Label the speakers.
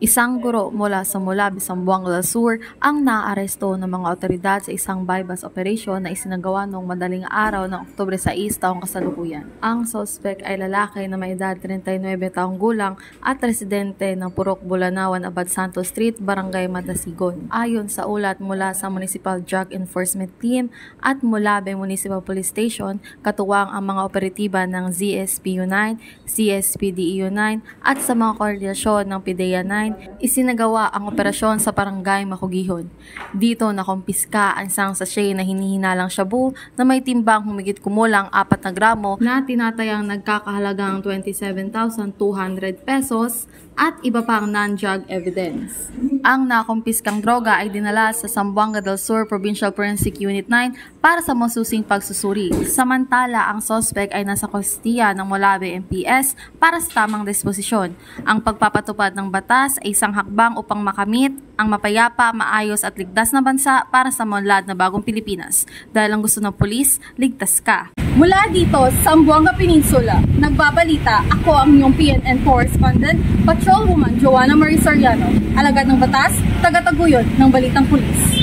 Speaker 1: Isang guro mula sa Mulabi, Zamboanga del Sur ang naaresto ng mga otoridad sa isang bypass operation na isinagawa noong madaling araw ng Oktubre 6 taong kasalukuyan. Ang suspect ay lalaki na may edad 39 taong gulang at residente ng Purok Bulanawan, Abad Santos Street, Barangay Matasigon. Ayon sa ulat mula sa Municipal Drug Enforcement Team at Mulabi Municipal Police Station, katuwang ang mga operatiba ng ZSPU-9, CSPDEU-9 at sa mga koordinasyon ng PDEA 9, isinagawa ang operasyon sa Barangay Makugihon. Dito nakumpiska ang isang sachet na hinihinalang shabu na may timbang humigit kumulang 4 na gramo na tinatayang nagkakahalagang 27,200 pesos at iba pang non-drug evidence. Ang nakumpiskang droga ay dinala sa Zamboanga del Sur Provincial Forensic Unit 9 para sa masusing pagsusuri. Samantala, ang suspect ay nasa kustiya ng Mulabi MPS para sa tamang disposisyon. Ang pagpapatupad ng batas ay isang hakbang upang makamit ang mapayapa, maayos at ligtas na bansa para sa munlad na bagong Pilipinas. Dahil ang gusto ng pulis, ligtas ka.
Speaker 2: Mula dito sa Zamboanga Peninsula, nagbabalita ako ang inyong PNN correspondent, Patrolwoman Joanna Marie Soriano, alagad ng batas, taga-taguyod ng Balitang Pulis.